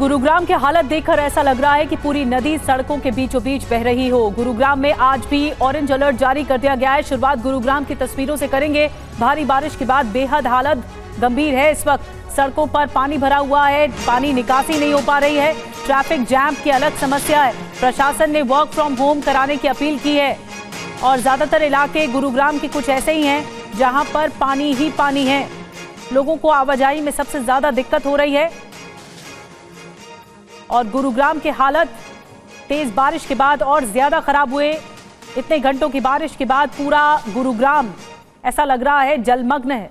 गुरुग्राम की हालत देखकर ऐसा लग रहा है कि पूरी नदी सड़कों के बीचों बीच बह रही हो। गुरुग्राम में आज भी ऑरेंज अलर्ट जारी कर दिया गया है। शुरुआत गुरुग्राम की तस्वीरों से करेंगे। भारी बारिश के बाद बेहद हालत गंभीर है। इस वक्त सड़कों पर पानी भरा हुआ है, पानी निकासी नहीं हो पा रही है। ट्रैफिक जैम की अलग समस्या है। प्रशासन ने वर्क फ्रॉम होम कराने की अपील की है और ज्यादातर इलाके गुरुग्राम के कुछ ऐसे ही हैं जहां पर पानी ही पानी है। लोगों को आवाजाही में सबसे ज्यादा दिक्कत हो रही है और गुरुग्राम की हालत तेज बारिश के बाद और ज्यादा खराब हुए। इतने घंटों की बारिश के बाद पूरा गुरुग्राम ऐसा लग रहा है जलमग्न है।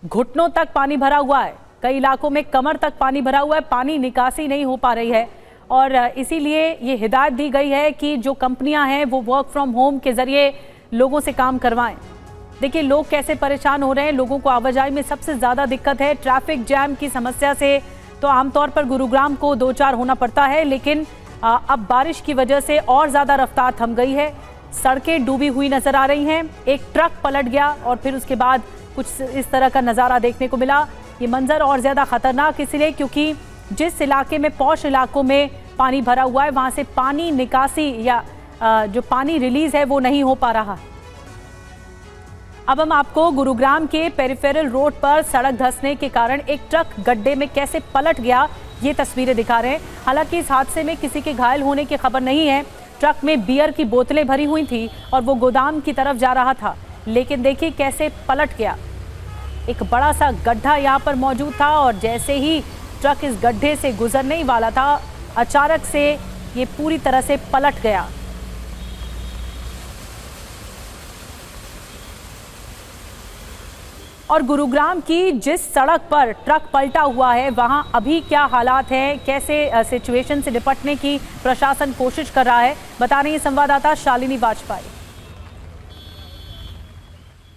घुटनों तक पानी भरा हुआ है, कई इलाकों में कमर तक पानी भरा हुआ है। पानी निकासी नहीं हो पा रही है और इसीलिए ये हिदायत दी गई है कि जो कंपनियां हैं वो वर्क फ्रॉम होम के जरिए लोगों से काम करवाएं। देखिए लोग कैसे परेशान हो रहे हैं। लोगों को आवाजाही में सबसे ज्यादा दिक्कत है। ट्रैफिक जैम की समस्या से तो आमतौर पर गुरुग्राम को दो चार होना पड़ता है, लेकिन अब बारिश की वजह से और ज्यादा रफ्तार थम गई है। सड़कें डूबी हुई नजर आ रही हैं। एक ट्रक पलट गया और फिर उसके बाद कुछ इस तरह का नजारा देखने को मिला। ये मंजर और ज्यादा खतरनाक इसलिए क्योंकि जिस इलाके में पॉश इलाकों में पानी भरा हुआ है वहां से पानी निकासी या जो पानी रिलीज है वो नहीं हो पा रहा। अब हम आपको गुरुग्राम के पेरिफेरल रोड पर सड़क धंसने के कारण एक ट्रक गड्ढे में कैसे पलट गया ये तस्वीरें दिखा रहे हैं। हालांकि इस हादसे में किसी के घायल होने की खबर नहीं है। ट्रक में बियर की बोतलें भरी हुई थी और वो गोदाम की तरफ जा रहा था, लेकिन देखिए कैसे पलट गया। एक बड़ा सा गड्ढा यहाँ पर मौजूद था और जैसे ही ट्रक इस गड्ढे से गुजरने ही वाला था अचानक से ये पूरी तरह से पलट गया। और गुरुग्राम की जिस सड़क पर ट्रक पलटा हुआ है वहां अभी क्या हालात हैं, कैसे सिचुएशन से निपटने की प्रशासन कोशिश कर रहा है, बता रही है संवाददाता शालिनी वाजपेयी।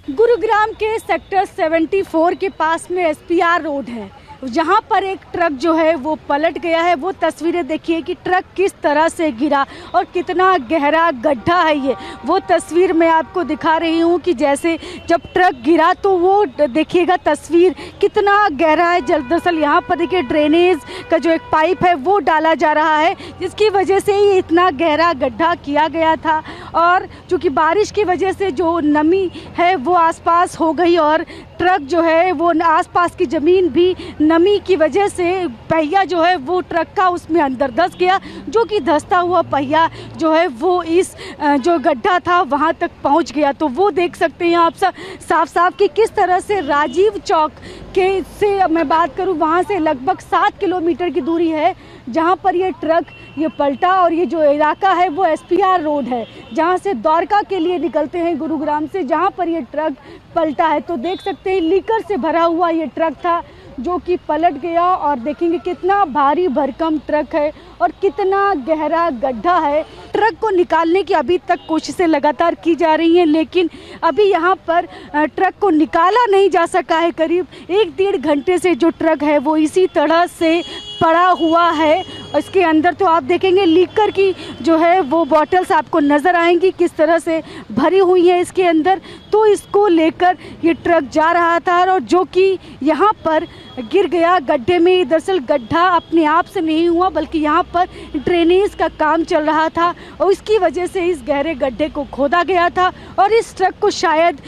गुरुग्राम के सेक्टर 74 के पास में एसपीआर रोड है, जहां पर एक ट्रक जो है वो पलट गया है। वो तस्वीरें देखिए कि ट्रक किस तरह से गिरा और कितना गहरा गड्ढा है ये। वो तस्वीर मैं आपको दिखा रही हूँ कि जैसे जब ट्रक गिरा तो वो देखिएगा तस्वीर कितना गहरा है। दरअसल यहाँ पर देखिए ड्रेनेज का जो एक पाइप है वो डाला जा रहा है, जिसकी वजह से ही इतना गहरा गड्ढा किया गया था। और चूँकि बारिश की वजह से जो नमी है वो आसपास हो गई और ट्रक जो है वो आसपास की ज़मीन भी नमी की वजह से पहिया जो है वो ट्रक का उसमें अंदर धंस गया, जो कि धंसता हुआ पहिया जो है वो इस जो गड्ढा था वहाँ तक पहुँच गया। तो वो देख सकते हैं आप सब साफ साफ कि किस तरह से राजीव चौक के से मैं बात करूँ वहाँ से लगभग 7 किलोमीटर की दूरी है जहाँ पर ये ट्रक ये पलटा। और ये जो इलाका है वो एसपीआर रोड है, जहाँ से द्वारका के लिए निकलते हैं गुरुग्राम से, जहाँ पर ये ट्रक पलटा है। तो देख सकते हैं लीकर से भरा हुआ ये ट्रक था जो कि पलट गया और देखेंगे कितना भारी भरकम ट्रक है और कितना गहरा गड्ढा है। ट्रक को निकालने की अभी तक कोशिशें लगातार की जा रही हैं, लेकिन अभी यहाँ पर ट्रक को निकाला नहीं जा सका है। करीब 1-1.5 घंटे से जो ट्रक है वो इसी तरह से पड़ा हुआ है। इसके अंदर तो आप देखेंगे लीकर की जो है वो बॉटल्स आपको नज़र आएंगी किस तरह से भरी हुई है इसके अंदर। तो इसको लेकर ये ट्रक जा रहा था और जो कि यहाँ पर गिर गया गड्ढे में। दरअसल गड्ढा अपने आप से नहीं हुआ बल्कि यहाँ पर ड्रेनेज का काम चल रहा था और इसकी वजह से इस गहरे गड्ढे को खोदा गया था और इस ट्रक को शायद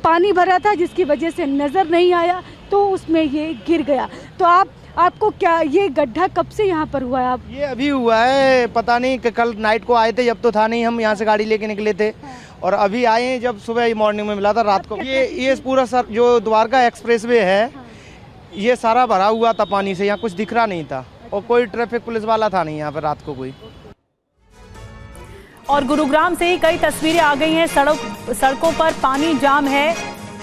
पानी भरा था जिसकी वजह से नज़र नहीं आया तो उसमें ये गिर गया। तो आपको क्या ये गड्ढा कब से यहाँ पर हुआ है? आप ये अभी हुआ है, पता नहीं कि कल नाइट को आए थे, जब तो था नहीं, हम यहाँ से गाड़ी लेके निकले थे और अभी आए हैं जब सुबह मॉर्निंग में मिला था रात को। ये पूरा सर जो द्वारका एक्सप्रेसवे है ये सारा भरा हुआ था पानी से, यहाँ कुछ दिख रहा नहीं था और कोई ट्रैफिक पुलिस वाला था नहीं यहाँ पर रात को कोई। और गुरुग्राम से ही कई तस्वीरें आ गई हैं। सड़कों पर पानी जाम है,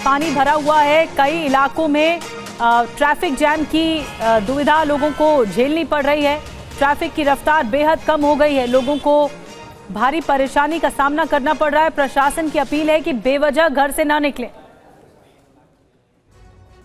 पानी भरा हुआ है। कई इलाकों में ट्रैफिक जैम की दुविधा लोगों को झेलनी पड़ रही है। ट्रैफिक की रफ्तार बेहद कम हो गई है, लोगों को भारी परेशानी का सामना करना पड़ रहा है। प्रशासन की अपील है कि बेवजह घर से ना निकलें।